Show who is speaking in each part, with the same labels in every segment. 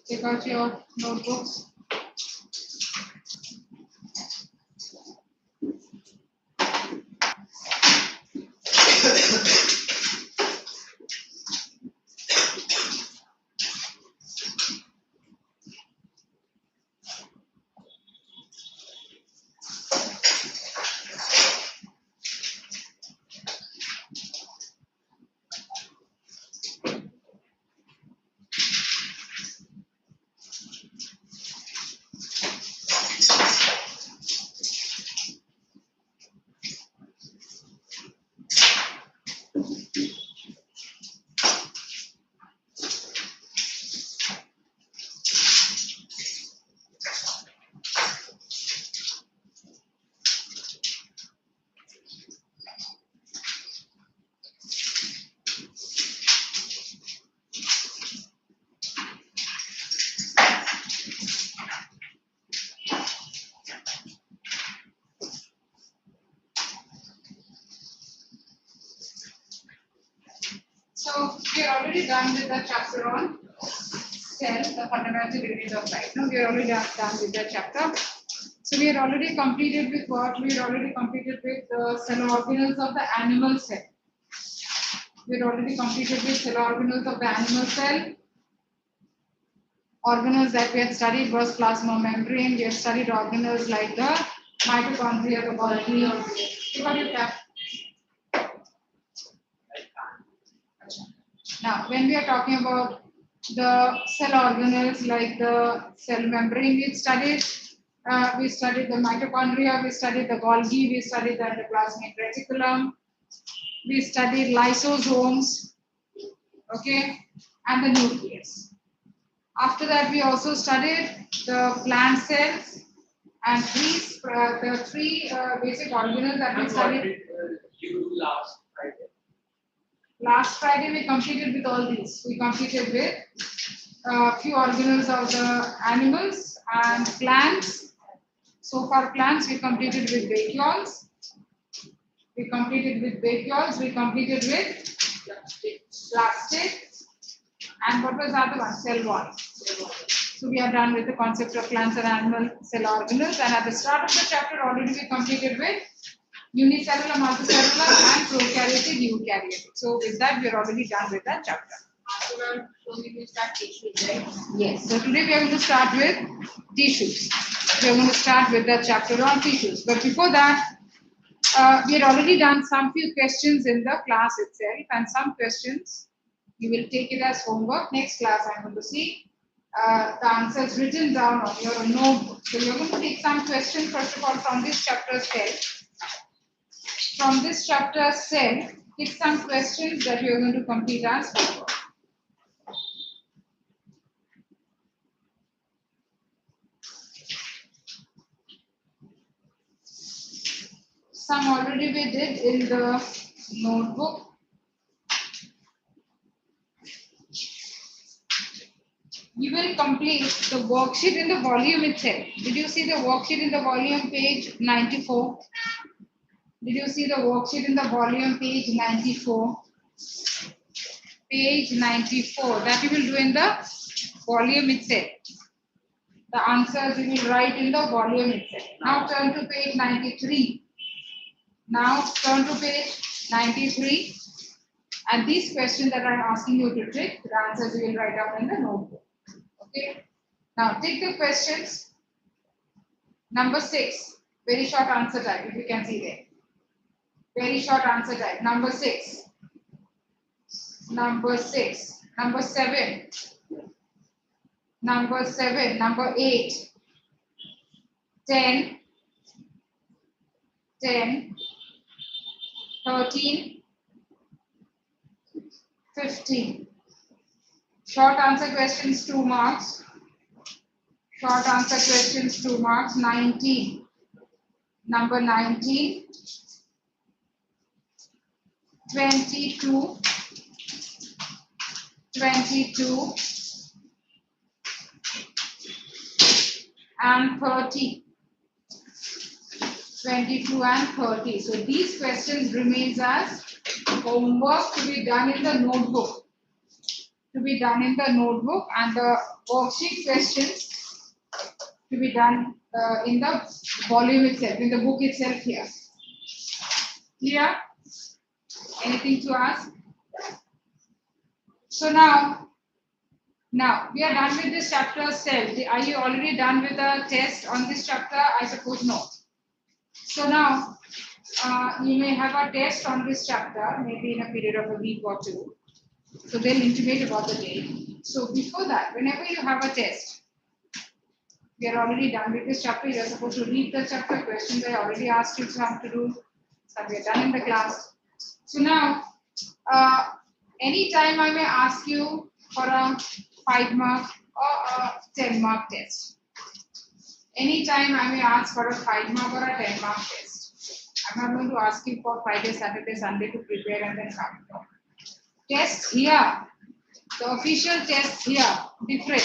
Speaker 1: Take out your notebooks. So we are already done with the chapter on cell, the fundamental unit of life. No, we are already done with that chapter. So we are already completed with what? We are already completed with the cell organelles of the animal cell. We are already completed with cell organelles of the animal cell. Organelles that we had studied was plasma membrane. We have studied organelles like the mitochondria, the Golgi. What do you have? Now, when we are talking about the cell organelles like the cell membrane, we studied the mitochondria, we studied the Golgi, we studied the endoplasmic reticulum, we studied lysosomes, okay, and the nucleus. After that, we also studied the plant cells and the three basic organelles that we studied.
Speaker 2: What did you do last Friday?
Speaker 1: Last Friday, we completed with all these. We completed with a few organelles of the animals and plants. So far, plants, we completed with vacuoles. We completed with vacuoles. We completed with plastic. And what was the other one? Cell wall. So we are done with the concept of plants and animal cell organelles. And at the start of the chapter, already we completed with unicellular, multicellular, and prokaryotic, eukaryotic. So with that, we are already done with that chapter.
Speaker 3: So we will start tissues, right?
Speaker 1: Yes. So today we are going to start with tissues. We are going to start with the chapter on tissues. But before that, we had already done some few questions in the class itself, and some questions you will take it as homework. Next class, I'm going to see the answers written down on your notebook. So you're going to take some questions first of all from this chapter cell. From this chapter cell, pick some questions that you're going to complete as homework. Some already we did in the notebook. You will complete the worksheet in the volume itself. Did you see the worksheet in the volume page 94? Did you see the worksheet in the volume page 94? Page 94. That you will do in the volume itself. The answers you will write in the volume itself. Now turn to page 93. Now turn to page 93. And these questions that I am asking you to take, the answers you will write down in the notebook. Okay. Now take the questions. Number 6. Very short answer type, if you can see there. Very short answer type. Number 6. Number 6. Number 7. Number 7. Number 8. 10. 10. 13. 15. Short answer questions 2 marks. Short answer questions 2 marks. 19. Number 19. 22. 22. And 30. 22 and 30. So these questions remains as homework to be done in the notebook. to be done in the notebook and the worksheet questions to be done in the volume itself, in the book itself here. Clear? Anything to ask? So now we are done with this chapter cell. Are you already done with the test on this chapter? I suppose no. So now you may have a test on this chapter, maybe in a period of a week or two. So they'll intimate about the date. So before that, whenever you have a test, we are already done with this chapter. You are supposed to read the chapter. Questions I already asked you some to do. So we are done in the class. So now, anytime I may ask you for a 5-mark or a 10-mark test. Anytime I may ask for a 5-mark or a 10-mark test. I'm not going to ask you for Friday, Saturday, Sunday to prepare and then come. No. Tests here, the official tests here, different,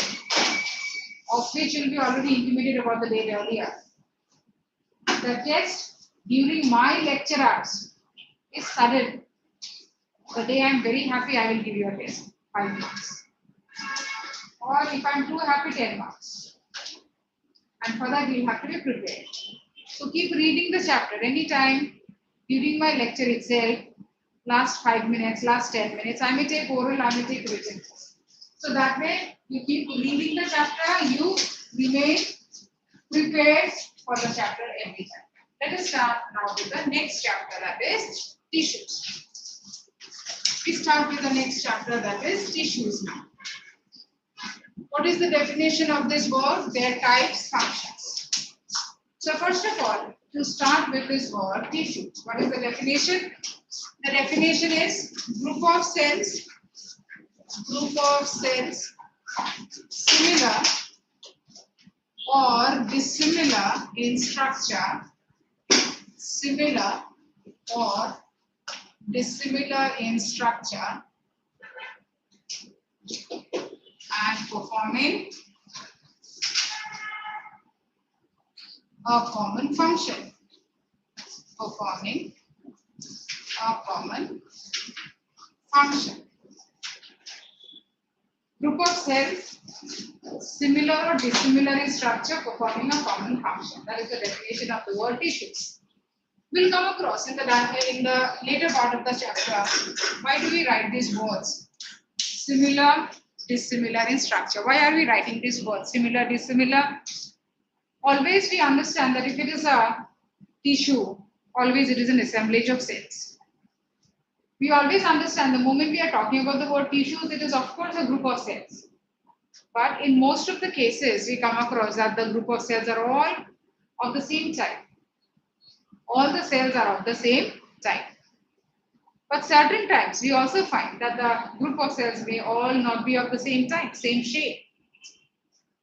Speaker 1: of which will be already intimated about the date earlier. The test during my lecture hours is sudden. The day I am very happy, I will give you a test, 5 marks. Or if I am too happy, 10 marks. And for that, you have to be prepared. So keep reading the chapter anytime during my lecture itself. Last 5 minutes, last 10 minutes, I may take oral, I may take written. So that way, you keep reading the chapter, you remain prepared for the chapter every time. Let us start now with the next chapter, that is tissues. We start with the next chapter, that is tissues now. What is the definition of this word? Their types, functions. So first of all, to start with this word tissues, what is the definition? The definition is group of cells similar or dissimilar in structure, and performing a common function. Group of cells similar or dissimilar in structure performing a common function. That is the definition of the word tissues. We'll come across in the later part of the chapter. Why do we write these words? Similar, dissimilar in structure. Why are we writing these words? Similar, dissimilar. Always we understand that if it is a tissue, always it is an assemblage of cells. We always understand the moment we are talking about the word tissues, it is of course a group of cells. But in most of the cases, we come across that the group of cells are all of the same type. All the cells are of the same type. But certain times, we also find that the group of cells may all not be of the same type, same shape.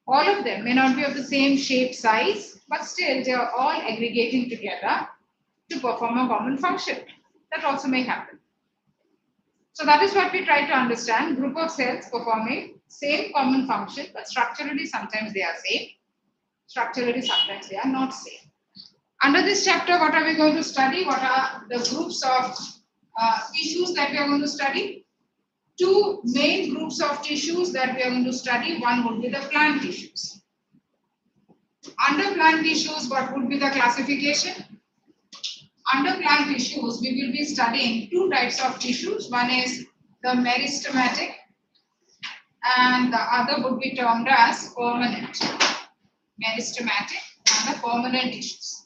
Speaker 1: All of them may not be of the same shape, size, but still they are all aggregating together to perform a common function. That also may happen. So that is what we try to understand. Group of cells performing same common function, but structurally sometimes they are same. Structurally sometimes they are not same. Under this chapter, what are we going to study? What are the groups of tissues that we are going to study? Two main groups of tissues that we are going to study. One would be the plant tissues. Under plant tissues, what would be the classification? Under plant tissues, we will be studying two types of tissues. One is the meristematic and the other would be termed as permanent. Meristematic and the permanent tissues.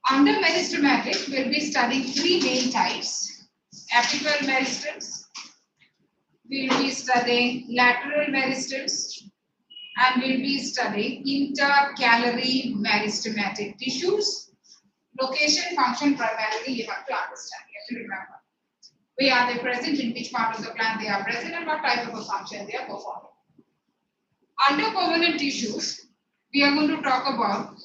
Speaker 1: Under meristematic, we will be studying three main types. Apical meristems, we will be studying lateral meristems, and we will be studying intercalary meristematic tissues. Location, function, primarily you have to understand, you have to remember. Where are they present, in which part of the plant they are present, and what type of a function they are performing. Under permanent tissues, we are going to talk about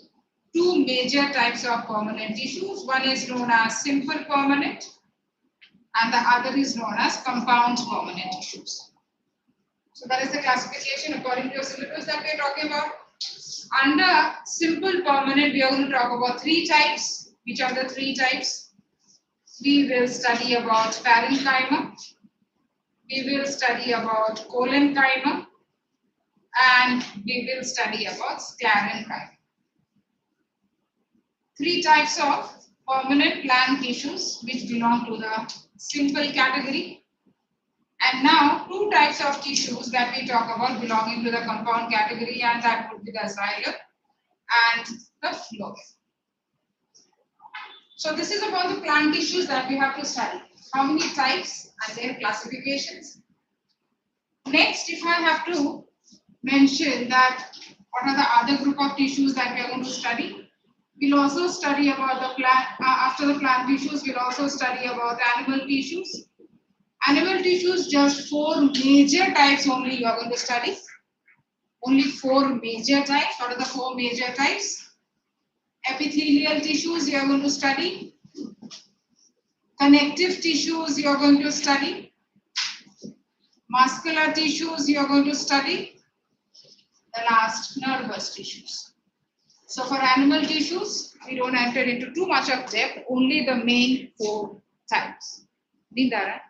Speaker 1: two major types of permanent tissues. One is known as simple permanent and the other is known as compound permanent tissues. So that is the classification according to your syllabus that we are talking about. Under simple permanent, we are going to talk about three types. Which are the three types? We will study about parenchyma, we will study about collenchyma, and we will study about sclerenchyma. Three types of permanent plant tissues which belong to the simple category. And now two types of tissues that we talk about belonging to the compound category, and that would be the xylem and the phloem. So this is about the plant tissues that we have to study. How many types and their classifications. Next, if I have to mention that what are the other group of tissues that we are going to study, we'll also study about the plant, after the plant tissues, we'll also study about animal tissues. Animal tissues, just 4 major types only you are going to study. Only 4 major types. What are the 4 major types? Epithelial tissues you are going to study. Connective tissues you are going to study. Muscular tissues you are going to study. The last, nervous tissues. So for animal tissues, we don't enter into too much of depth, only the main 4 types. Dindara,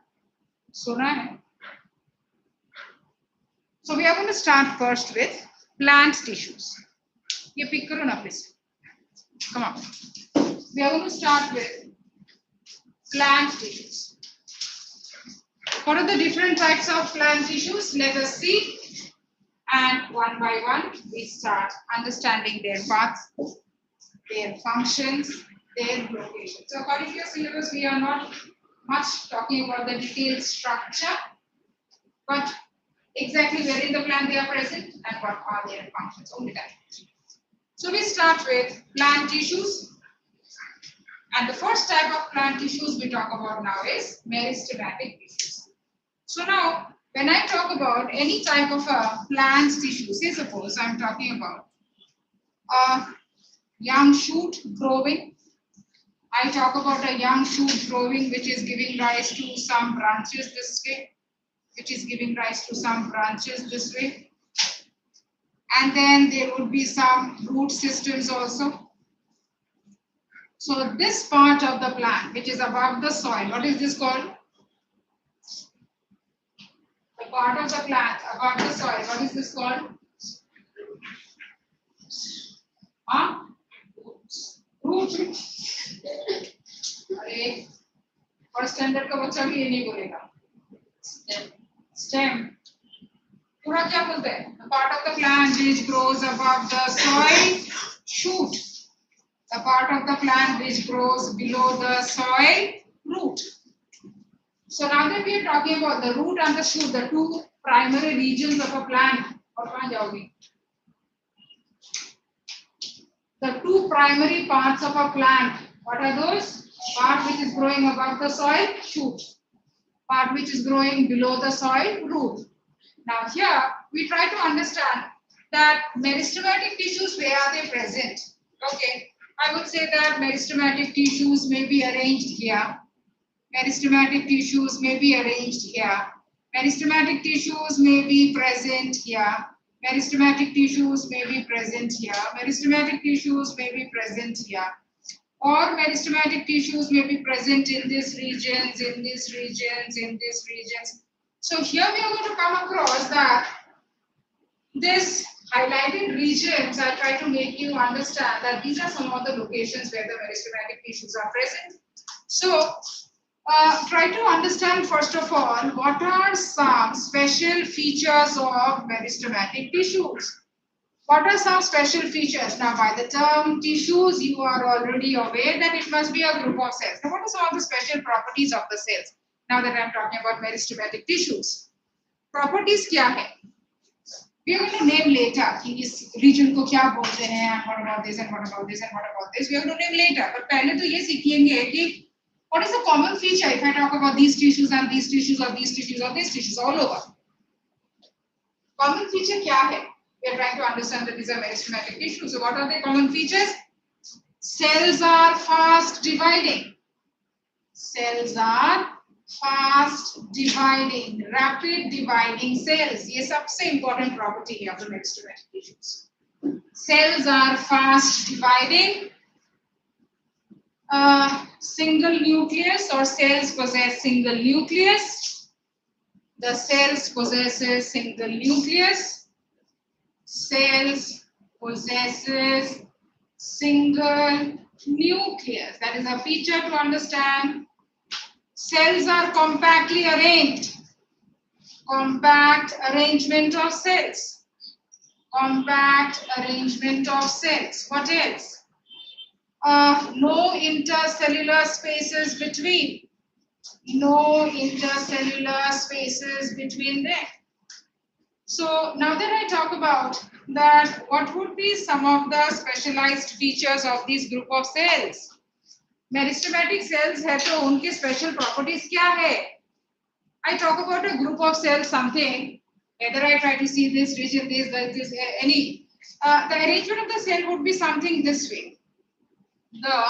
Speaker 1: suna hai? So we are going to start first with plant tissues. Ye pick karo na please. Come on. We are going to start with plant tissues. What are the different types of plant tissues? Let us see. And one by one, we start understanding their parts, their functions, their location. So according to your syllabus, we are not much talking about the detailed structure, but exactly where in the plant they are present and what are their functions, only that. So we start with plant tissues. And the first type of plant tissues we talk about now is meristematic tissues. So now, when I talk about any type of a plant tissue, say suppose I'm talking about a young shoot growing. I talk about a young shoot growing which is giving rise to some branches this way, And then there would be some root systems also. So this part of the plant which is above the soil, what is this called? The part of the plant above the soil, what is this called? Root. अरे और standard का बच्चा भी ये नहीं बोलेगा. Stem. पूरा क्या बोलते हैं? The part of the plant which grows above the soil, shoot. The part of the plant which grows below the soil, root. So now that we are talking about the root and the shoot, the two primary regions of a plant, और कहाँ जाओगी? The two primary parts of a plant, what are those? Part which is growing above the soil, shoot. Part which is growing below the soil, root. Now here, we try to understand that meristematic tissues, where are they present? Okay, I would say that meristematic tissues may be arranged here. Meristematic tissues may be arranged here. Meristematic tissues may be present here. Meristematic tissues may be present here. Meristematic tissues may be present here. Or meristematic tissues may be present in these regions, in these regions, in these regions. So here we are going to come across that this highlighted regions, I try to make you understand that these are some of the locations where the meristematic tissues are present. So try to understand first of all, what are some special features of meristematic tissues? What are some special features? Now by the term tissues, you are already aware that it must be a group of cells. Now what are some of the special properties of the cells? Now that I am talking about meristematic tissues. Properties क्या है? We are going to name later कि इस region को क्या बोलते हैं, what about this and what about this and what about this. We are going to name later. But पहले तो ये सीखेंगे कि what is the common feature if I talk about these tissues and these tissues or these tissues or these tissues all over? Common feature क्या है? We are trying to understand that these are meristematic tissues. So what are the common features? Cells are fast dividing. Cells are fast dividing, rapid dividing cells. ये सबसे important property है of the meristematic tissues. Cells are fast dividing. Single nucleus or cells possess single nucleus. The cells possesses single nucleus. Cells possesses single nucleus. That is a feature to understand. Cells are compactly arranged. Compact arrangement of cells. Compact arrangement of cells. What else? No intercellular spaces between. No intercellular spaces between them. So now that I talk about that, what would be some of the specialized features of this group of cells? Meristematic cells है तो उनके special properties क्या है? I talk about a group of cells, something, whether I try to see this region, this, any. The arrangement of the cell would be something this way. The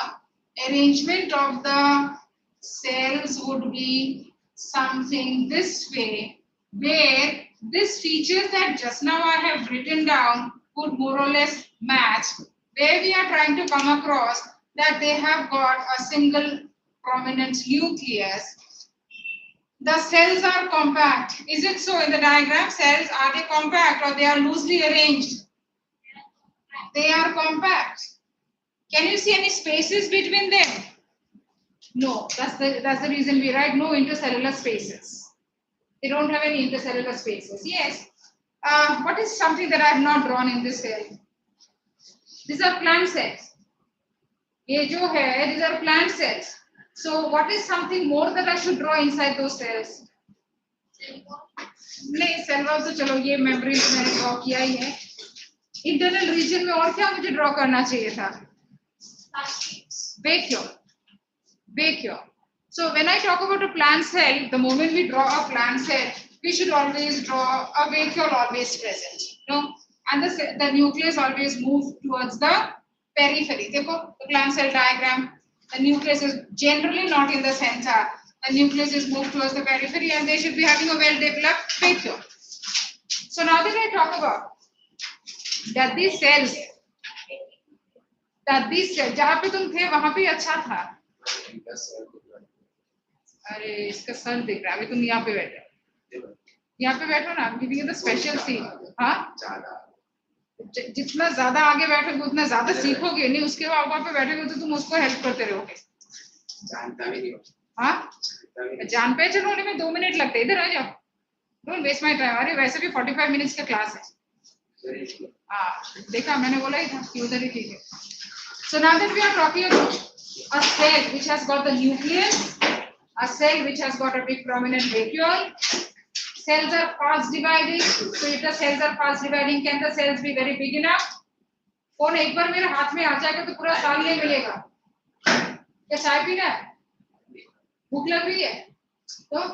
Speaker 1: arrangement of the cells would be something this way, where these features that just now I have written down would more or less match, where we are trying to come across that they have got a single prominent nucleus. The cells are compact. Is it so in the diagram? Cells, are they compact or they are loosely arranged? They are compact. Can you see any spaces between them? No, that's the reason we write no intercellular spaces. They don't have any intercellular spaces. Yes. What is something that I have not drawn in this cell? These are plant cells. ये जो है, these are plant cells. So what is something more that I should draw inside those cells? नहीं, cell wall तो चलो ये membrane तो मैंने draw किया ही है. Internal region में और क्या मुझे draw करना चाहिए था? Vacuole. Vacuole. So when I talk about a plant cell, the moment we draw a plant cell, we should always draw a vacuole always present. No? And the nucleus always move towards the periphery. देखो, the plant cell diagram. The nucleus is generally not in the center. The nucleus is moved towards the periphery and they should be having a well-developed vacuole. So now that I talk about that these cells, जहाँ पे तुम थे वहाँ पे अच्छा था. अरे इसका सर दिख रहा है. अभी तुम यहाँ पे बैठो. यहाँ पे बैठो ना. I'm giving you the special seat. हाँ? जितना ज्यादा आगे बैठोगे उतना ज्यादा सीखोगे. नहीं उसके बाद वहाँ पे बैठोगे तो तुम उसको हेल्प करते रहोगे. जानता भी नहीं हो. हाँ? जान पहचान होने में 2 मिनट लगते. इधर आ जाओ. Don't waste my time. अरे वैसे भी 45 मिनट्स का क्लास है. हाँ देखा मैंने बोला ही था कि उधर ही ठीक है. So now that we are talking about a cell which has got the nucleus, a cell which has got a big prominent vacuole, cells are fast dividing. So if the cells are fast dividing, can the cells be very big enough? Phone एक बार मेरे हाथ में आ जाएगा तो पूरा साल नहीं मिलेगा. क्या चाय पीना है? भूख लग रही है? तो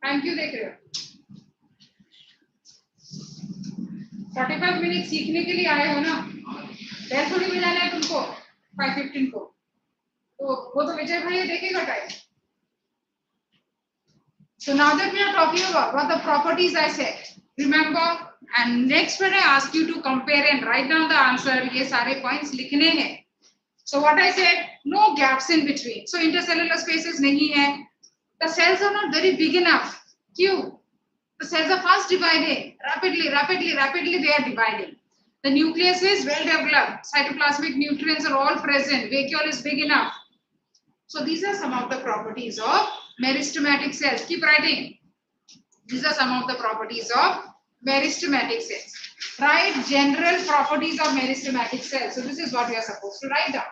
Speaker 1: थैंक यू देख रहे हो. 45 मिनट सीखने के लिए आए हो ना. डेढ़ थोड़ी में जाना है तुमको 5:15 को. तो वो तो विजय भाई देखेगा time. So now that we are talking about what the properties I said, remember, and next when I ask you to compare and write down the answer, ये सारे points लिखने हैं. So what I said, no gaps in between. So intercellular spaces नहीं है. The cells are not very big enough. क्यों? The cells are fast dividing. Rapidly they are dividing. The nucleus is well developed. Cytoplasmic nutrients are all present. Vacuole is big enough. So these are some of the properties of meristematic cells. Keep writing. These are some of the properties of meristematic cells. Write general properties of meristematic cells. So this is what you are supposed to write down.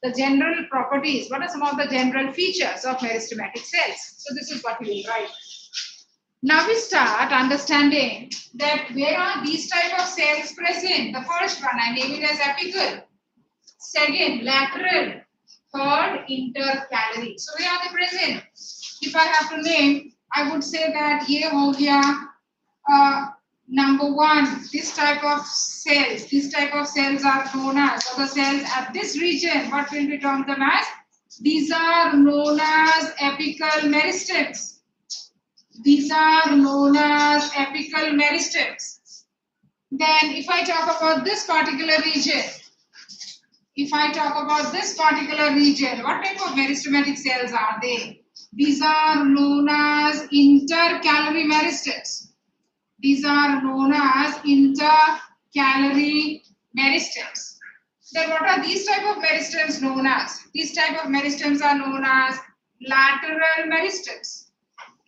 Speaker 1: The general properties. What are some of the general features of meristematic cells? So this is what you will write. Now we start understanding that where are these type of cells present. The first one I name it as apical. Second, lateral. Third, intercalary. So where are they present? If I have to name, I would say that ये हो गया number one. This type of cells are known as, or the cells at this region, what will we term them as? These are known as apical meristems. These are known as apical meristems. Then if I talk about this particular region, what type of meristematic cells are they? These are known as intercalary meristems. These are known as intercalary meristems. Then what are these type of meristems known as? These type of meristems are known as lateral meristems.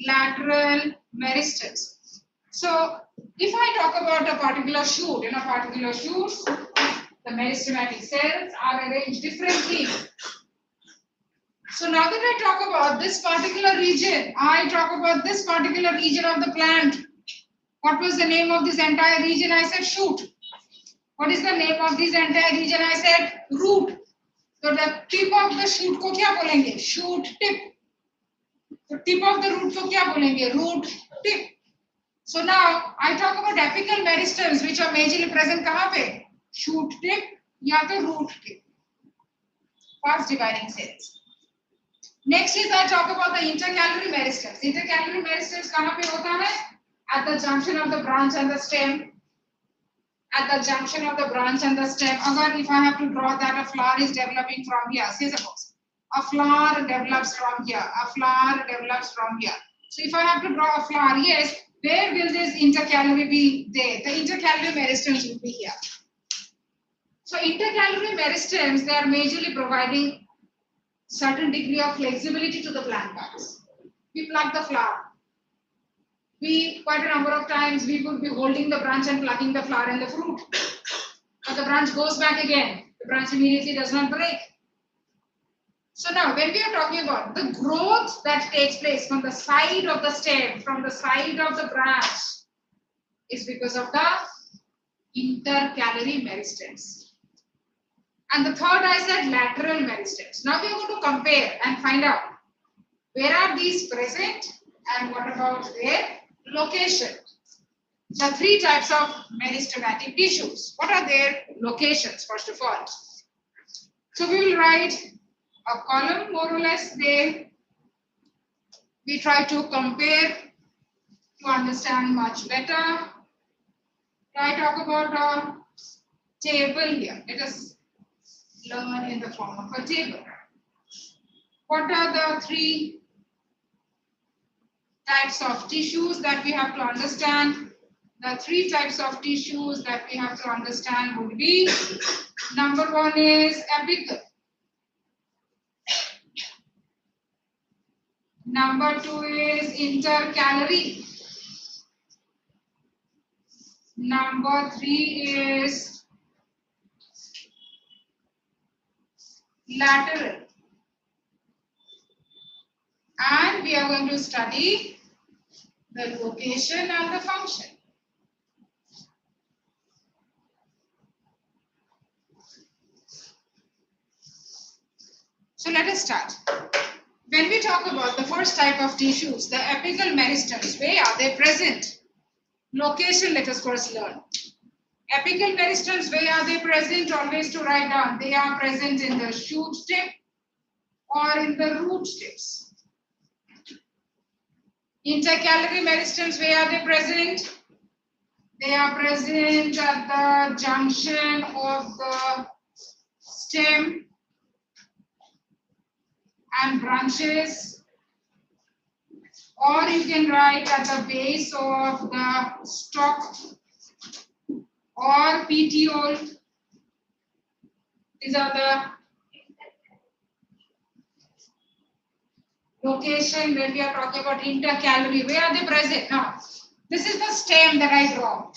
Speaker 1: Lateral meristems. So if I talk about a particular shoot, in a particular shoot, the meristematic cells are arranged differently. So now that I talk about this particular region, I talk about this particular region of the plant. What was the name of this entire region? I said shoot. What is the name of this entire region? I said root. So the tip of the shoot को क्या बोलेंगे? Shoot tip. So tip of the root को क्या बोलेंगे? Root tip. So now I talk about apical meristems which are majorly present कहाँ पे? Shoot tip या तो root tip. Fast dividing cells. Next is I talk about the intercalary meristems. Intercalary meristems कहाँ पे होता है? At the junction of the branch and the stem. At the junction of the branch and the stem. Agar if I have to draw that a flower is developing from here, say suppose a flower develops from here. A flower develops from here. So if I have to draw a flower, yes, where will this intercalary be there? The intercalary meristems will be here. So intercalary meristems, they are majorly providing certain degree of flexibility to the plant parts. We pluck the flower. We quite a number of times we would be holding the branch and plucking the flower and the fruit. But the branch goes back again. The branch immediately does not break. So now when we are talking about the growth that takes place from the side of the stem, from the side of the branch, is because of the intercalary meristems. And the third I said lateral meristems. Now we are going to compare and find out where are these present and what about their location. The three types of meristematic tissues. What are their locations first of all? So we will write a column more or less there. We try to compare to understand much better. I talk about a table here. Let us learn in the form of a table. What are the three types of tissues that we have to understand? The three types of tissues that we have to understand would be, number one is apical. Number two is intercalary. Number three is lateral. And we are going to study the location and the function. So let us start. When we talk about the first type of tissues, the apical meristems, where are they present? Location, let us first learn. Apical meristems, where are they present? Always to write down. They are present in the shoot tip or in the root tips. Intercalary meristems, where are they present? They are present at the junction of the stem and branches, or you can write at the base of the stalk or petiole. These are the location when we are talking about intercalary. Where are they present? Now, this is the stem that I draw,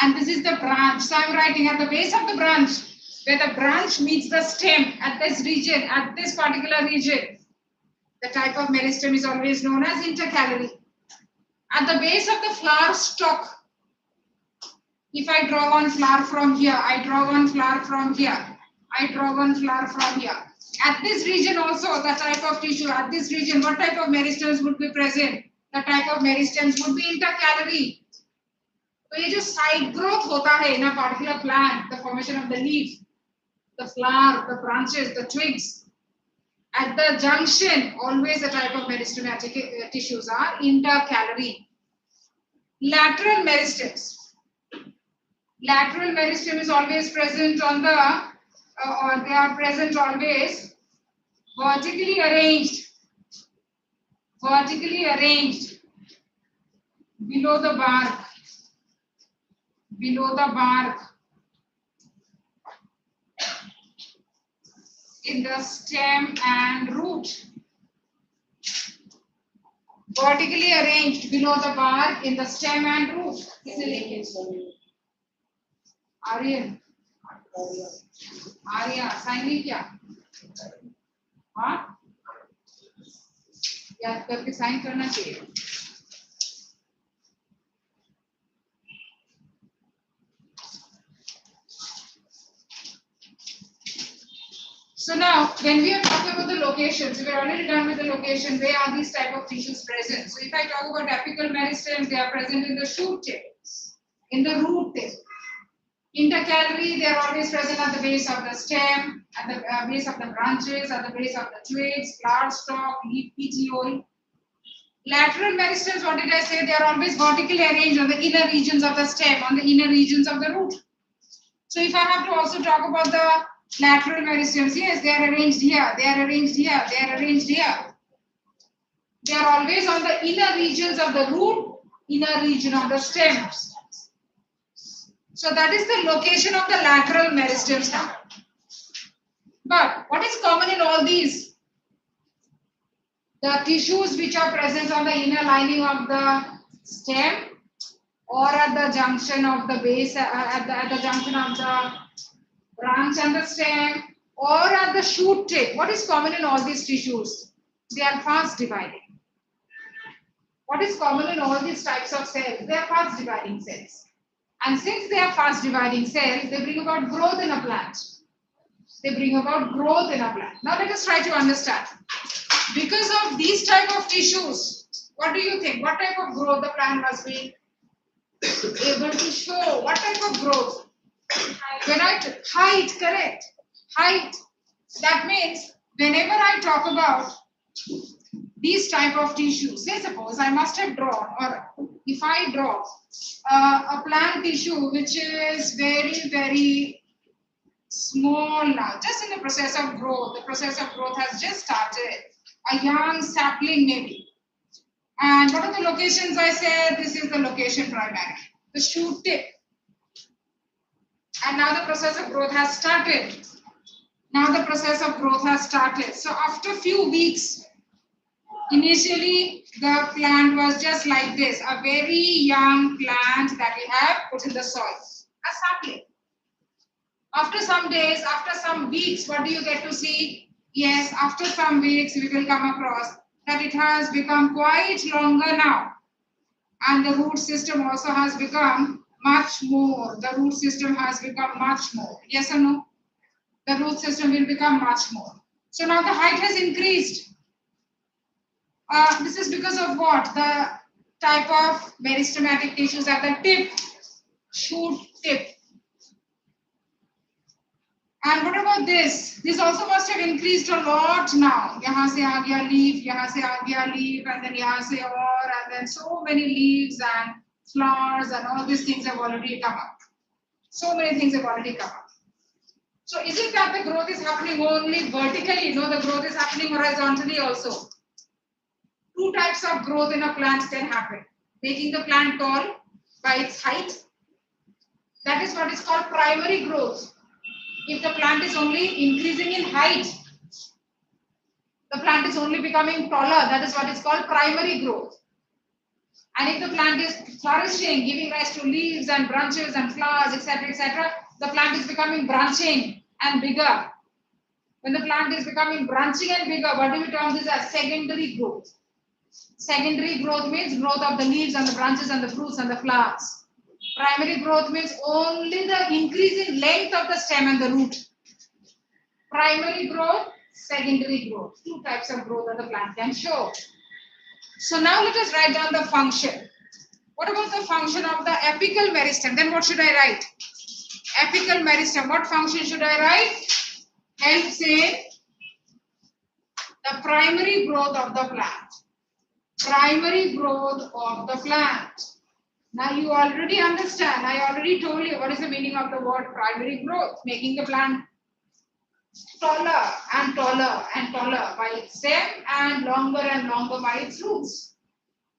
Speaker 1: and this is the branch. So I'm writing at the base of the branch, where the branch meets the stem at this region, at this particular region. The type of meristem is always known as intercalary. At the base of the flower stalk, if I draw one flower from here, I draw one flower from here, I draw one flower from here. At this region also, the type of tissue, at this region, what type of meristems would be present? The type of meristems would be intercalary. So ये जो side growth होता है in a particular plant, the formation of the leaf, the flower, the branches, the twigs, at the junction, always the type of meristematic tissues are intercalary. Lateral meristems. Lateral meristem is always present on the, or they are present always vertically arranged vertically arranged below the bark, in the stem and root. Vertically arranged below the bark in the stem and root. किसने लिखे? Aryan, Arya, sign नहीं किया? हाँ? याद करके sign करना चाहिए. So now, when we are talking about the locations, we are already done with the location. Where are these type of tissues present? So if I talk about apical meristems, they are present in the shoot tip, in the root tip. Intercalary, they are always present at the base of the stem, at the base of the branches, at the base of the twigs, flower stalk, leaf petiole. Lateral meristems, what did I say? They are always vertically arranged on the inner regions of the stem, on the inner regions of the root. So if I have to also talk about the lateral meristems, yes, they are arranged here, they are arranged here, they are arranged here. They are always on the inner regions of the root, inner region of the stems. So that is the location of the lateral meristems now. But what is common in all these? The tissues which are present on the inner lining of the stem or at the junction of the base, at the junction of the branch and the stem, or at the shoot tip. What is common in all these tissues? They are fast dividing. What is common in all these types of cells? They are fast dividing cells. And since they are fast dividing cells, they bring about growth in a plant. They bring about growth in a plant. Now let us try to understand. Because of these type of tissues, what do you think? What type of growth the plant must be able to show? What type of growth? When height, correct? Height. That means whenever I talk about these type of tissues, say suppose I must have drawn, or if I draw a plant tissue which is very, very small now, just in the process of growth, the process of growth has just started, a young sapling maybe. And what are the locations I said? This is the location primary, the shoot tip. And now the process of growth has started. Now the process of growth has started. So after few weeks, initially the plant was just like this, a very young plant that we have put in the soil, a sapling. After some days, after some weeks, what do you get to see? Yes, after some weeks we will come across that it has become quite longer now. And the root system also has become much more. The root system has become much more. Yes or no? The root system will become much more. So now the height has increased. This is because of what? The type of meristematic tissues at the tip, shoot tip. And what about this? This also must have increased a lot now. Yahan se aa gaya leaf, yahan se aa gaya leaf, and then yahan se aur, and then so many leaves and flowers and all these things have already come up. So many things have already come up. So is it that the growth is happening only vertically? No, the growth is happening horizontally also. Two types of growth in a plant can happen. Making the plant tall by its height. That is what is called primary growth. If the plant is only increasing in height, the plant is only becoming taller, that is what is called primary growth. And if the plant is flourishing, giving rise to leaves and branches and flowers, etc., the plant is becoming branching and bigger. When the plant is becoming branching and bigger, what do we term this as? Secondary growth. Secondary growth means growth of the leaves and the branches and the fruits and the flowers. Primary growth means only the increase in length of the stem and the root. Primary growth, secondary growth. Two types of growth that the plant can show. So now let us write down the function. What about the function of the apical meristem? Then what should I write? Apical meristem. What function should I write? Helps in the primary growth of the plant. Primary growth of the plant. Now you already understand. I already told you what is the meaning of the word primary growth. Making the plant taller and taller and taller by its stem and longer by its roots.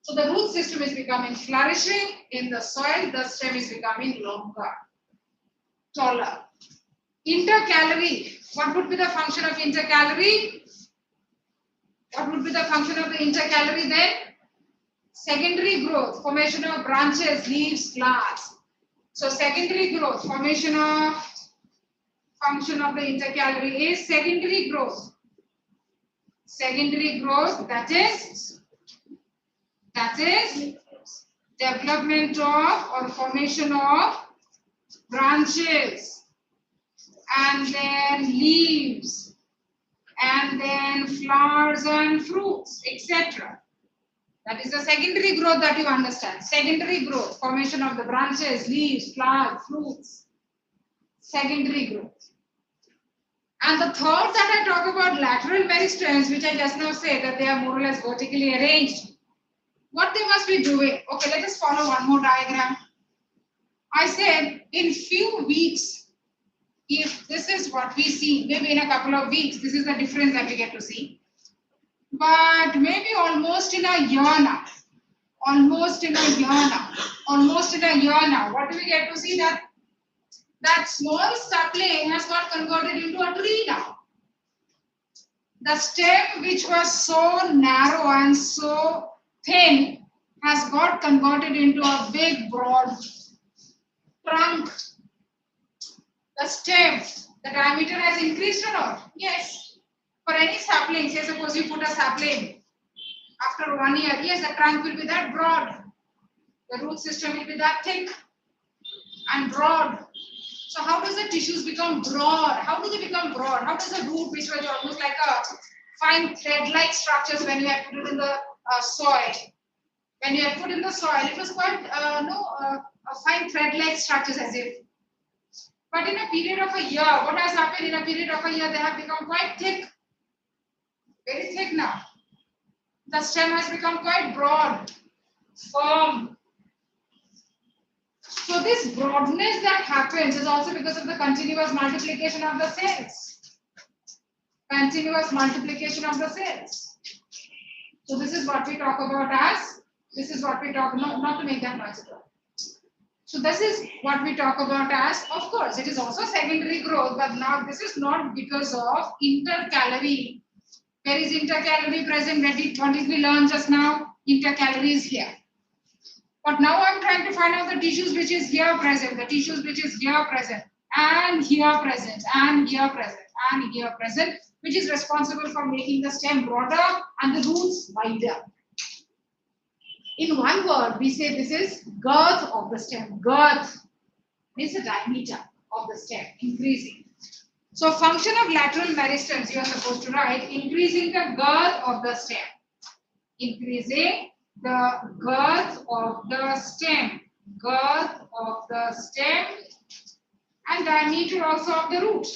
Speaker 1: So the root system is becoming flourishing in the soil, the stem is becoming longer, taller. Intercalary, what would be the function of intercalary? What would be the function of the intercalary then? Secondary growth, formation of branches, leaves, flowers. So secondary growth, function of the intercalary is secondary growth. Secondary growth, that is development of or formation of branches and then leaves and then flowers and fruits, etc. That is the secondary growth that you understand. Secondary growth, formation of the branches, leaves, flowers, fruits. Secondary growth. And the third that I talk about, lateral meristems, which I just now said that they are more or less vertically arranged. What they must be doing? Okay, let us follow one more diagram. I said in few weeks, if this is what we see, maybe in a couple of weeks, this is the difference that we get to see. But maybe almost in a year now, what do we get to see? That small sapling has got converted into a tree now. The stem which was so narrow and so thin has got converted into a big broad trunk. The stem, the diameter has increased or not? Yes. For any sapling, say suppose you put a sapling after 1 year, yes, the trunk will be that broad. The root system will be that thick and broad. So how does the tissues become broad? How do they become broad? How does the root, which was almost like a fine thread-like structures when you had put it in the soil? When you had put in the soil, it was quite a fine thread-like structures as if. But in a period of a year, what has happened in a period of a year? They have become quite thick, very thick now. The stem has become quite broad, firm. So this broadness that happens is also because of the continuous multiplication of the cells. Continuous multiplication of the cells. So this is what we talk about as, not to make that noise at all. So this is what we talk about as, of course, it is also secondary growth, but now this is not because of intercalary. Where is intercalary present? What did we learn just now? Intercalary is here. But now I'm trying to find out the tissues which is here present, the tissues which is here present, and here present, and here present, and here present, which is responsible for making the stem broader and the roots wider. In one word, we say this is girth of the stem. Girth means the diameter of the stem, increasing. So function of lateral meristems, you are supposed to write increasing the girth of the stem. Increasing the girth of the stem. Girth of the stem and diameter also of the root.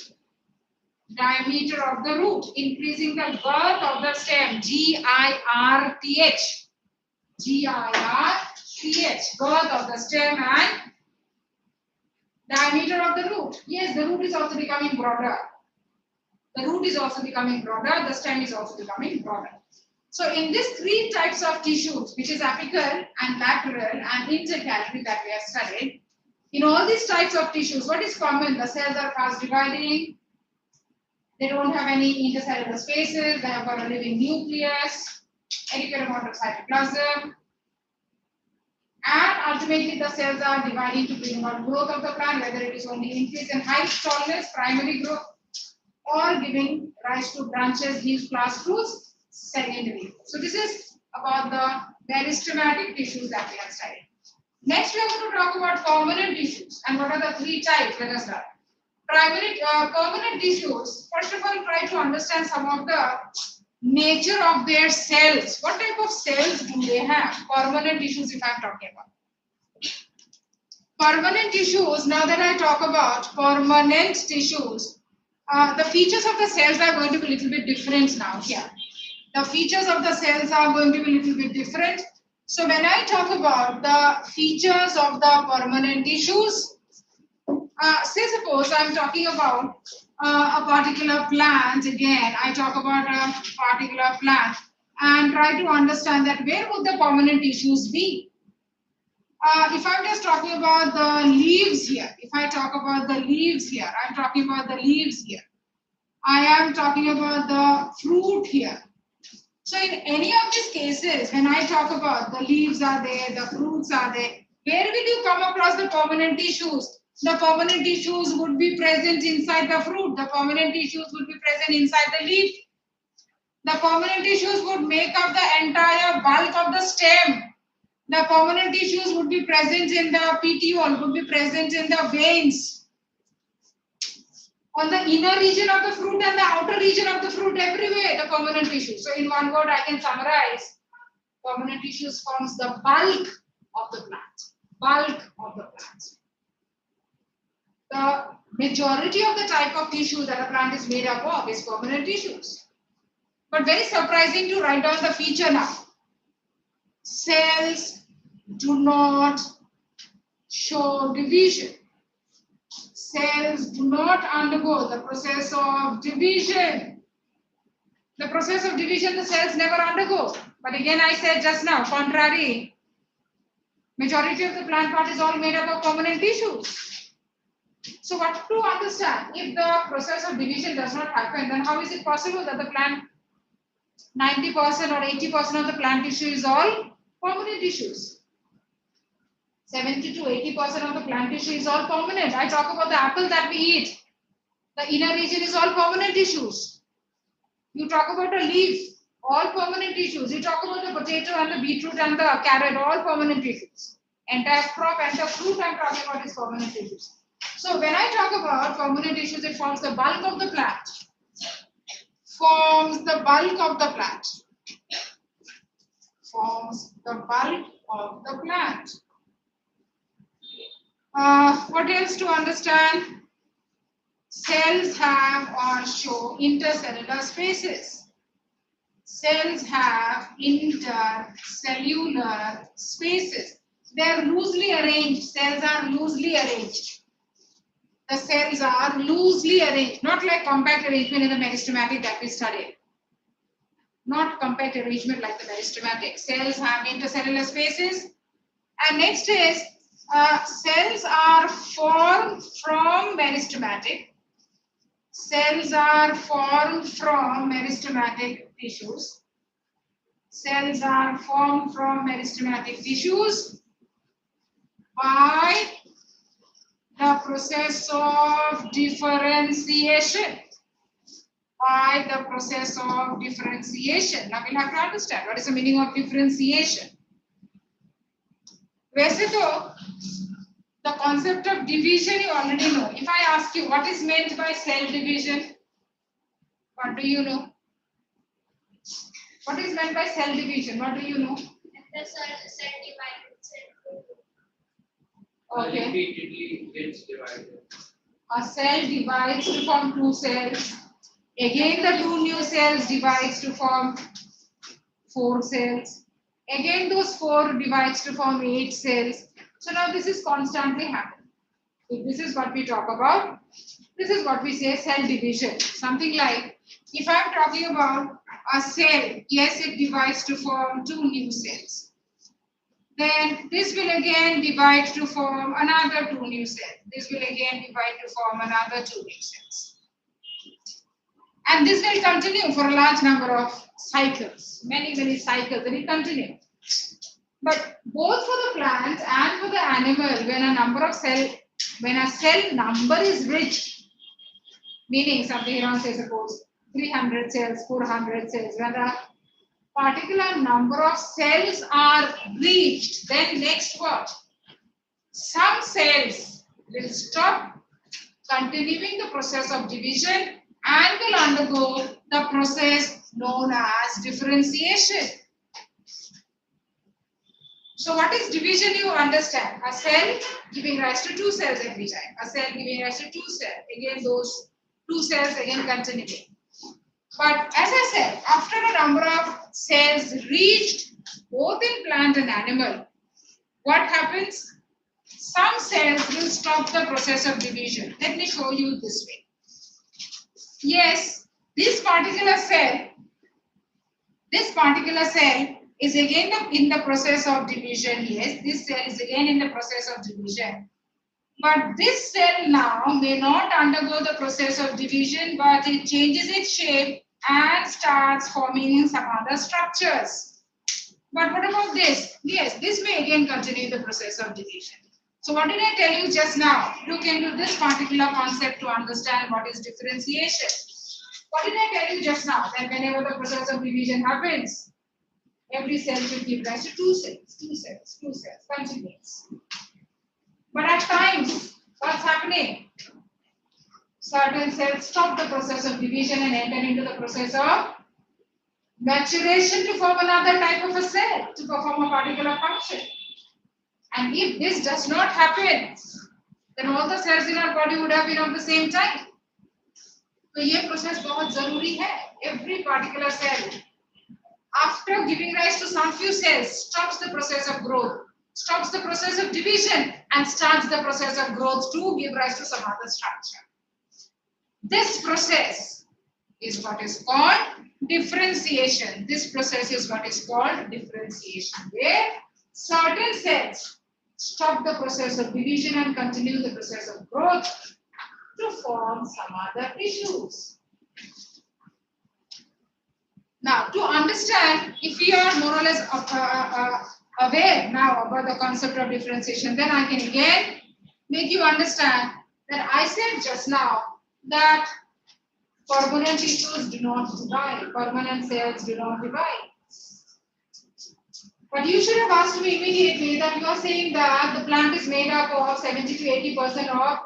Speaker 1: Diameter of the root. Increasing the girth of the stem. G-I-R-T-H. G-I-R-T-H. Girth of the stem and diameter of the root. Yes, the root is also becoming broader. The root is also becoming broader. The stem is also becoming broader. So in these three types of tissues, which is apical and lateral and intercalary that we have studied, in all these types of tissues, what is common? The cells are fast dividing. They don't have any intercellular spaces. They have got a living nucleus, adequate amount of cytoplasm. And ultimately, the cells are dividing to bring about growth of the plant, whether it is only increase in height, tallness, primary growth, or giving rise to branches, leaves, flowers, fruits, secondary. So this is about the meristematic tissues that we have studied. Next, we are going to talk about permanent tissues. And what are the three types? Let us learn. Permanent tissues, first of all, try to understand some of the nature of their cells. What type of cells do they have? Permanent tissues, if I am talking about. Permanent tissues, now that I talk about permanent tissues, the features of the cells are going to be a little bit different now here. The features of the cells are going to be a little bit different. So when I talk about the features of the permanent tissues, say suppose I am talking about a particular plant, again, I talk about a particular plant and try to understand that where would the permanent tissues be? If I'm just talking about the leaves here, if I talk about the leaves here, I'm talking about the leaves here. I am talking about the fruit here. So in any of these cases, when I talk about the leaves are there, the fruits are there, where will you come across the permanent tissues? The permanent tissues would be present inside the fruit. The permanent tissues would be present inside the leaf. The permanent tissues would make up the entire bulk of the stem. The permanent tissues would be present in the petiole, would be present in the veins, on the inner region of the fruit and the outer region of the fruit, everywhere the permanent tissue. So in one word I can summarize, permanent tissues forms the bulk of the plant. Bulk of the plant. The majority of the type of tissue that a plant is made up of is permanent tissues. But very surprising to write down the feature now. Cells do not show division. Cells do not undergo the process of division. The process of division the cells never undergo. But again I said just now, contrary, majority of the plant part is all made up of permanent tissues. So what to understand? If the process of division does not happen, then how is it possible that the plant 90% or 80% of the plant tissue is all permanent tissues? 70 to 80% of the plant tissue is all permanent. I talk about the apple that we eat. The inner region is all permanent tissues. You talk about a leaf, all permanent tissues. You talk about the potato and the beetroot and the carrot, all permanent tissues. Entire crop and the fruit I'm talking about is permanent tissues. So when I talk about permanent tissues, it forms the bulk of the plant. Forms the bulk of the plant. Forms the bulk of the plant. What else to understand? Cells have or show intercellular spaces. Cells have intercellular spaces. They are loosely arranged. Cells are loosely arranged. The cells are loosely arranged, not like compact arrangement in the meristematic that we studied. Not compact arrangement like the meristematic. Cells have intercellular spaces. And next is cells are formed from meristematic. Cells are formed from meristematic tissues. Cells are formed from meristematic tissues by the process of differentiation. By the process of differentiation. Now we'll have to understand what is the meaning of differentiation. वैसे तो the concept of division you already know. If I ask you what is meant by cell division, what do you know? What is meant by cell division? What do you know?
Speaker 3: The cell divided.
Speaker 1: Okay.
Speaker 2: Repeatedly gets divided.
Speaker 1: A cell divides to form two cells. Again, the two new cells divides to form 4 cells. Again, those 4 divides to form 8 cells. So now this is constantly happening. If this is what we talk about, this is what we say cell division. Something like, if I'm talking about a cell, yes, it divides to form 2 new cells. Then this will again divide to form another 2 new cells. This will again divide to form another 2 new cells. And this will continue for a large number of cycles, many cycles, and it continues. But both for the plant and for the animal, when a cell number is reached, meaning something around, say, suppose 300 cells, 400 cells, when a particular number of cells are reached, then next what? Some cells will stop continuing the process of division and will undergo the process known as differentiation. So what is division, you understand? A cell giving rise to 2 cells every time. A cell giving rise to 2 cells. Again, those 2 cells again continuing. But as I said, after a number of cells reached, both in plant and animal, what happens? Some cells will stop the process of division. Let me show you this way. Yes, this particular cell is again in the process of division. Yes, this cell is again in the process of division. But this cell now may not undergo the process of division, but it changes its shape and starts forming some other structures. But what about this? Yes, this may again continue the process of division. So what did I tell you just now? Look into this particular concept to understand what is differentiation. What did I tell you just now? That whenever the process of division happens, every cell should give rise to two cells, continuous. But at times, what's happening? Certain cells stop the process of division and enter into the process of maturation to form another type of a cell, to perform a particular function. And if this does not happen, then all the cells in our body would have been of the same type. So this process बहुत जरूरी है. Every particular cell, after giving rise to some few cells, stops the process of growth, stops the process of division, and starts the process of growth to give rise to some other structure. This process is what is called differentiation. This process is what is called differentiation, where certain cells stop the process of division and continue the process of growth to form some other tissues. Now, to understand, if we are more or less aware now about the concept of differentiation, then I can again make you understand that I said just now that permanent tissues do not divide, permanent cells do not divide. But you should have asked me immediately that you are saying that the plant is made up of 70 to 80% of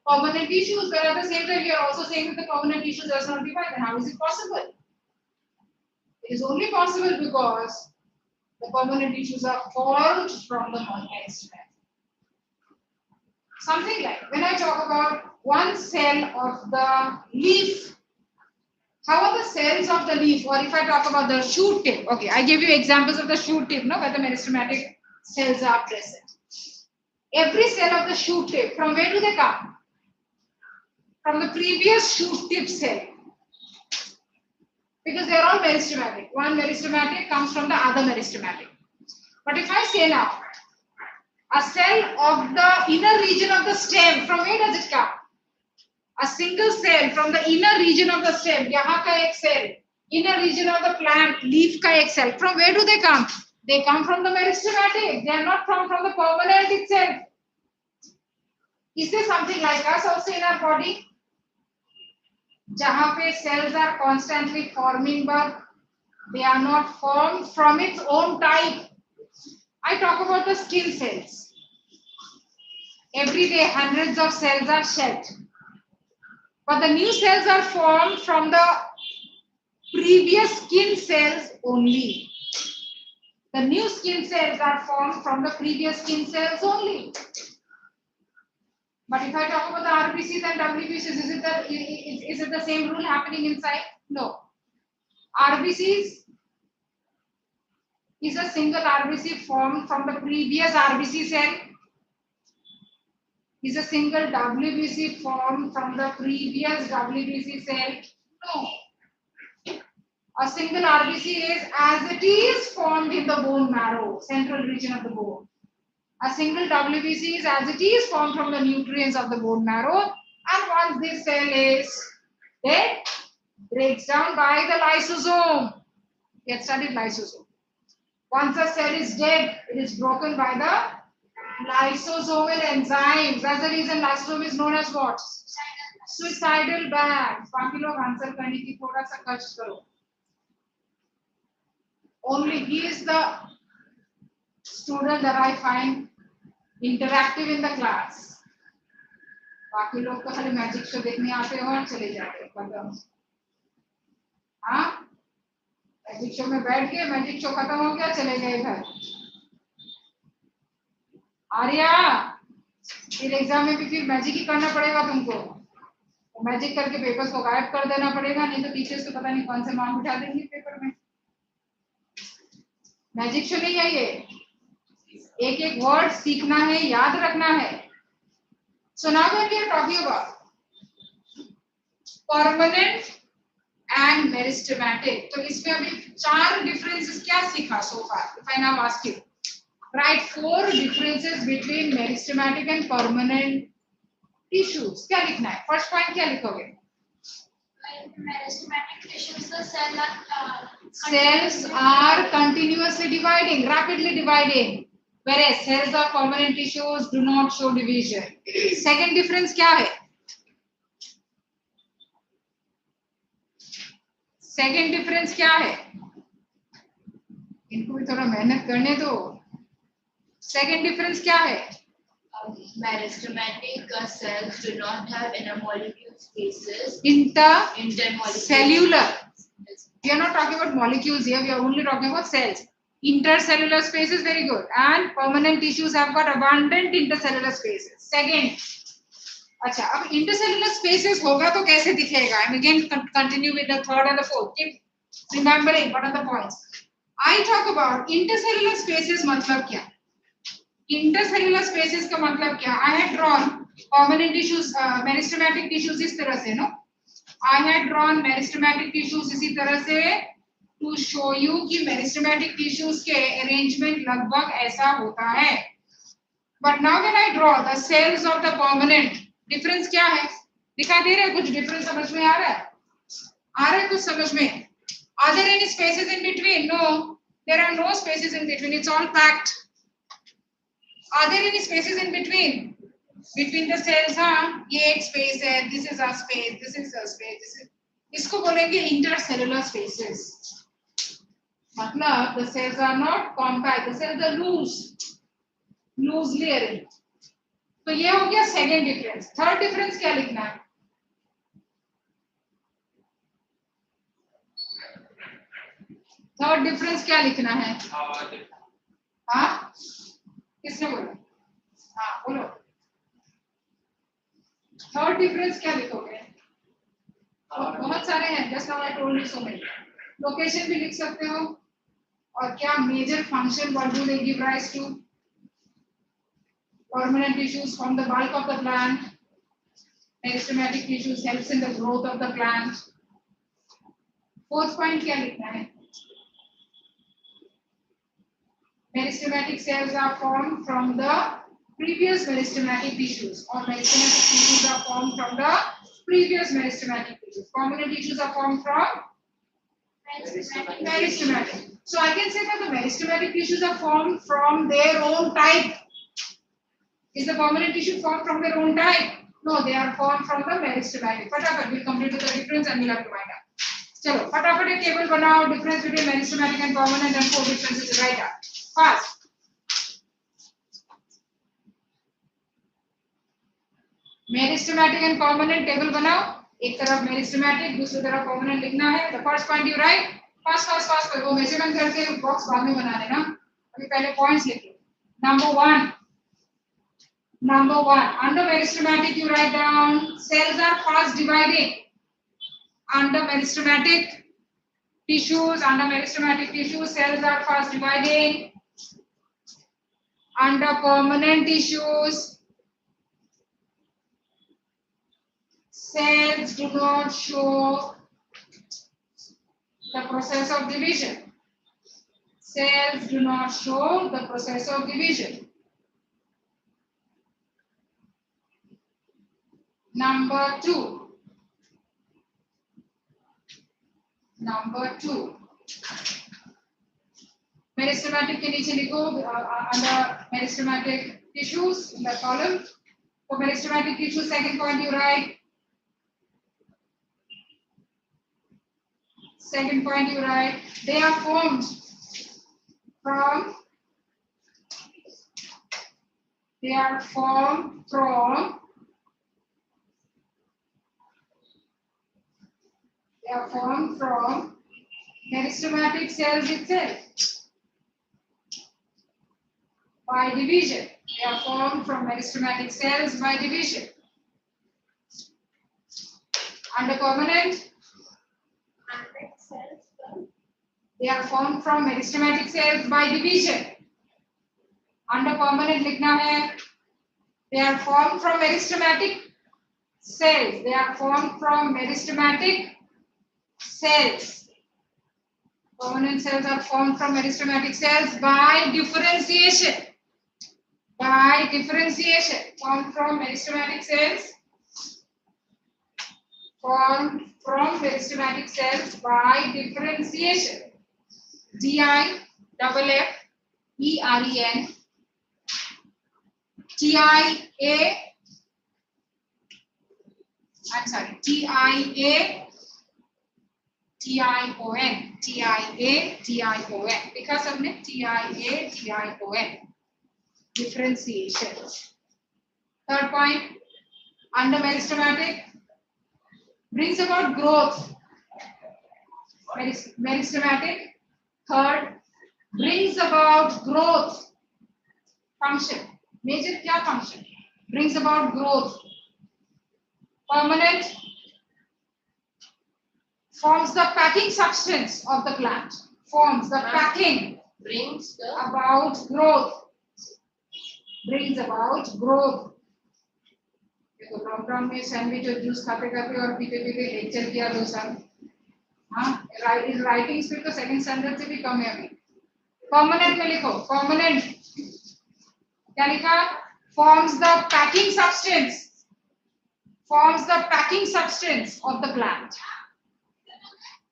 Speaker 1: permanent tissues, but at the same time you are also saying that the permanent tissue does not divide. Then how is it possible? It is only possible because the permanent tissues are formed from the meristematic. Something like when I talk about one cell of the leaf, how are the cells of the leaf? Or if I talk about the shoot tip, okay, I give you examples of the shoot tip, no, where the meristematic cells are present. Every cell of the shoot tip, from where do they come? From the previous shoot tip cell. Because they are all meristematic. One meristematic comes from the other meristematic. But if I say now, a cell of the inner region of the stem, from where does it come? A single cell from the inner region of the stem, yahan ka ek cell, inner region of the plant, leaf ka ek cell. From where do they come? They come from the meristematic. They are not from the permanent itself. Is there something like us also in our body? Jahan pe cells are constantly forming, but they are not formed from its own type. I talk about the skin cells. Every day, hundreds of cells are shed. But the new cells are formed from the previous skin cells only. The new skin cells are formed from the previous skin cells only. But if I talk about the RBCs and WBCs, is it the same rule happening inside? No. RBCs is a single RBC formed from the previous RBC cell. Is a single WBC formed from the previous WBC cell? No. A single RBC is as it is formed in the bone marrow, central region of the bone. A single WBC is as it is formed from the nutrients of the bone marrow, and once this cell is dead, breaks down by the lysosome. We had studied lysosome. Once a cell is dead, it is broken by the lysosomal enzymes. That's the reason lysosome is known as what? Suicidal bag. बाकी लोग answer करने की थोड़ा सा कष्ट करो. Only he is the student that I find interactive in the class. बाकी लोग तो खाली मैजिक शो देखने आते हो और चले जाते हैं. हाँ, मैजिक शो में बैठ के मैजिक शो खत्म हो गया, चले गए घर. आर्या, फिर एग्जाम में भी फिर मैजिक ही करना पड़ेगा तुमको. तो मैजिक करके पेपर्स को गायब कर देना पड़ेगा, नहीं तो टीचर्स को पता नहीं कौन से मार्क्स उठा देंगे पेपर में. मैजिक शो नहीं है ये. एक एक वर्ड सीखना है, याद रखना है. So now when we are talking about permanent and meristematic. तो इसमें अभी 4 डिफरेंसेस क्या सीखा so far? If I now ask you write 4 differences between meristematic and permanent tissues, क्या लिखना है? फर्स्ट पॉइंट क्या लिखोगे?
Speaker 3: In meristematic tissues, the
Speaker 1: Cells are continuously dividing, rapidly dividing, whereas cells of permanent tissues do not show division. Second difference क्या है? Second difference क्या है? इनको भी थोड़ा मेहनत करने दो। सेकेंड डिफरेंस क्या है?
Speaker 3: meristematic cells do not have intermolecule spaces.
Speaker 1: Intercellular. We are not talking about molecules here. We are only talking about cells. Intercellular spaces, very good. And permanent tissues have got abundant intercellular spaces. Second. अच्छा, अब intercellular spaces होगा तो कैसे दिखेगा? I'm again continue with the third and the fourth. Keep remembering what are the points. I talk about intercellular spaces मतलब क्या? Intercellular spaces का मतलब क्या? I had drawn permanent tissues, meristematic tissues इस तरह से, no? I had drawn meristematic tissues इसी तरह से to show you कि meristematic tissues के arrangement लगभग ऐसा होता है. But now when I draw the cells of the permanent, difference क्या है? दिखाई दे रहा है कुछ difference समझ में आ रहा है? आ रहा है कुछ समझ में? Are there any spaces in between? No, there are no spaces in between. It's all packed. Are there any spaces in between? Between the cells, हाँ, ये एक space है, this is a space, this is a space, this is, इसको बोलेंगे intercellular spaces. मतलब the cells are not compact, the cells are loosely arranged. तो ये हो गया second difference. Third difference क्या लिखना है? Third difference क्या लिखना है? हाँ? किसने बोला? हाँ, बोलो. थर्ड डिफरेंस क्या लिखोगे? बहुत सारे हैं, just now I told you so many. Location भी लिख सकते हो और क्या major function what do they give rise to? Permanent tissues form the bulk of the plant. Meristematic tissues helps in the growth of the plant. Fourth point क्या लिखना है? Meristematic cells are formed from the previous meristematic tissues, or meristematic tissues are formed from the previous meristematic tissues. Permanent tissues are formed from meristematic. So I can say that the meristematic tissues are formed from their own type. Is the permanent tissue formed from their own type? No, they are formed from the meristematic. फटाफट we'll complete with the difference and we'll have to find out. चलो फटाफट एक table बनाओ, difference between meristematic and permanent and 4 differences write down. Fast. Meristematic and permanent table बनाओ. एक तरफ meristematic, दूसरी तरफ permanent लिखना है. The first point you write. Fast. वो measurement करके box बाद में बना देना. अभी पहले points लिखो. Number one. Under meristematic you write down cells are fast dividing. Under meristematic tissues, cells are fast dividing. Under permanent tissues, cells do not show the process of division. Cells do not show the process of division. Number two. Meristematic के नीचे लिखो under meristematic tissues in the column. For meristematic tissues, second point you write. They are formed from meristematic cells itself by division. They are formed from meristematic cells by division. Under permanent, they are formed from meristematic cells by division. Under permanent लिखना है, they are formed from meristematic cells. They are formed from meristematic cells. Permanent cells are formed from meristematic cells by differentiation. By differentiation, formed from meristematic cells. Formed from meristematic cells by differentiation. DIFFEREN TIATION because of TIATION differentiation. Third point, under meristematic brings about growth. Meristematic. Third, brings about growth. Function. Major क्या function? Brings about growth. Permanent. Forms the packing substance of the plant. Forms the packing.
Speaker 3: Brings
Speaker 1: About growth. Brings about growth. देखो lockdown में sandwich और juice खाते खाते और पीते पीते lecture किया 2 साल. हाँ, राइटिंग स्पीड तो सेकंड स्टैंडर्ड से भी कम है अभी. परमानेंट में लिखो. परमानेंट क्या लिखा? Forms the packing substance. Forms the packing substance of the plant.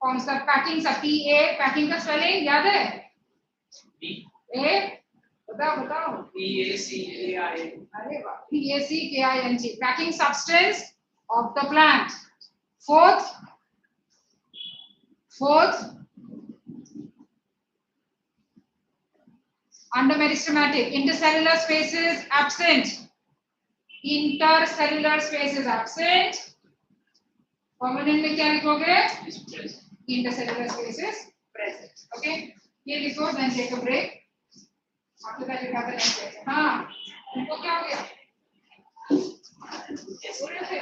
Speaker 1: Forms the packing PA. Packing का spelling याद है? A. बताओ.
Speaker 2: PACAIN.
Speaker 1: अरे वाह. PACKING. Packing substance of the plant. Fourth, under meristematic, intercellular spaces absent. Intercellular spaces absent. Permanent में क्या लिखोगे? Intercellular spaces present. Okay. ये लिखो, then take a break. After that you have the next section. हाँ. इनको क्या हो गया? बोल रहे थे?